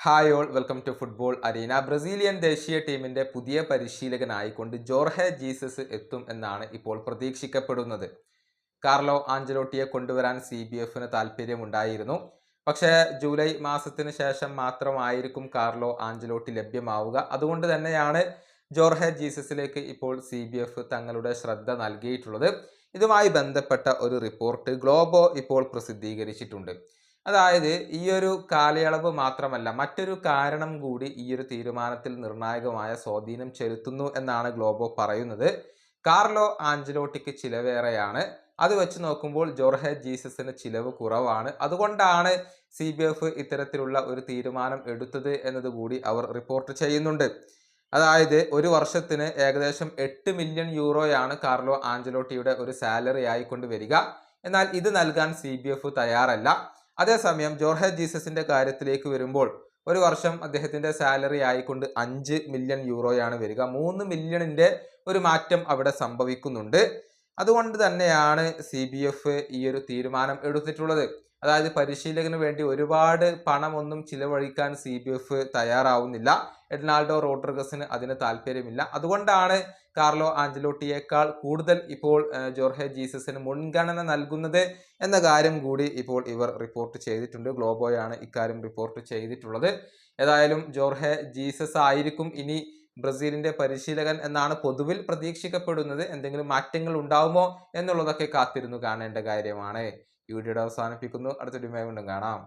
Hi all welcome to football arena. Brazilian ദേശീയ ടീമിന്റെ പുതിയ പരിശീലകനായിക്കൊണ്ട് ജോർഹെ ജീസസ് എത്തും എന്നാണ് ഇപ്പോൾ പ്രതീക്ഷിക്കപ്പെടുന്നത്. കാർലോ ആഞ്ചലോട്ടിയെ കൊണ്ടുവരാൻ CBFന് താല്പര്യമുണ്ടായിരുന്നു. പക്ഷേ ജൂലൈ മാസത്തിന് ശേഷം മാത്രമായിരിക്കും കാർലോ ആഞ്ചലോട്ടി ലഭ്യമാവുക. അതുകൊണ്ട് തന്നെയാണ് ജോർഹെ ജീസസിലേക്ക് ഇപ്പോൾ CBF തങ്ങളുടെ ശ്രദ്ധ നൽകിയിട്ടുള്ളത്. ഇതുമായി ബന്ധപ്പെട്ട ഒരു റിപ്പോർട്ട് ഗ്ലോബോ ഇപ്പോൾ പ്രസിദ്ധീകരിച്ചിട്ടുണ്ട്. അതായത് ഈ ഒരു കാലയളവ് മാത്രമല്ല, മറ്റൊരു കാരണം കൂടി ഈ ഒരു തീരുമാനത്തിൽ നിർണായകമായ സ്വാധീനം ചെലുത്തുന്നു എന്നാണ് ഗ്ലോബോ പറയുന്നത്. കാർലോ ആഞ്ചലോട്ടിക്ക് ചിലവേറെയാണ്. അത് വെച്ച് നോക്കുമ്പോൾ ജോർഹെ ജീസസിന് ചിലവ് കുറവാണ്. അതുകൊണ്ടാണ് CBF ഇത്തരത്തിലുള്ള ഒരു തീരുമാനം എടുത്തത് എന്നതുകൂടി അവർ റിപ്പോർട്ട് ചെയ്യുന്നുണ്ട്. അതായത് ഒരു വർഷത്തിന് ഏകദേശം 8 മില്യൺ യൂറോയാണ് കാർലോ ആഞ്ചലോട്ടിയുടെ ഒരു സാലറി ആയിക്കൊണ്ട് വരിക. എന്നാൽ ഇത് നൽകാൻ CBF തയ്യാറല്ല. അതേസമയം ജോർഹെ ജീസസിന്റെ കാര്യത്തിലേക്ക് വരുമ്പോൾ ഒരു വർഷം അദ്ദേഹത്തിന്റെ സാലറി ആയിക്കൊണ്ട് 5 മില്യൺ യൂറോയാണ് വരിക. 3 മില്യണിന്റെ ഒരു മാറ്റം അവിടെ സംഭവിക്കുന്നുണ്ട്. അതുകൊണ്ട് തന്നെയാണ് CBF ഈ ഒരു തീരുമാനം എടുത്തിട്ടുള്ളത്. അതായത് പരിശീലകന് വേണ്ടി ഒരുപാട് പണമൊന്നും ചിലവഴിക്കാൻ CBF തയ്യാറാവുന്നില്ല. എഡ്നാൾഡോ റോഡ്രിഗസിന് അതിന് താല്പര്യമില്ല. അതുകൊണ്ടാണ് കാർലോ ആഞ്ചലോട്ടിയേക്കാൾ കൂടുതൽ ഇപ്പോൾ ജോർഹെ ജീസസിന് മുൻഗണന നൽകുന്നത് എന്ന കാര്യം കൂടി ഇപ്പോൾ ഇവർ റിപ്പോർട്ട് ചെയ്തിട്ടുണ്ട്. ഗ്ലോബോയാണ് ഇക്കാര്യം റിപ്പോർട്ട് ചെയ്തിട്ടുള്ളത്. ഏതായാലും ജോർഹെ ജീസസ് ആയിരിക്കും ഇനി ബ്രസീലിന്റെ പരിശീലകൻ എന്നാണ് പൊതുവിൽ പ്രതീക്ഷിക്കപ്പെടുന്നത്. എന്തെങ്കിലും മാറ്റങ്ങൾ ഉണ്ടാവുമോ എന്നുള്ളതൊക്കെ കാത്തിരുന്നു കാണേണ്ട കാര്യമാണ്. ഈ വീഡിയോയുടെ അവസാനിപ്പിക്കുന്നു. അടുത്ത വീഡിയോയുമായി വീണ്ടും കാണാം.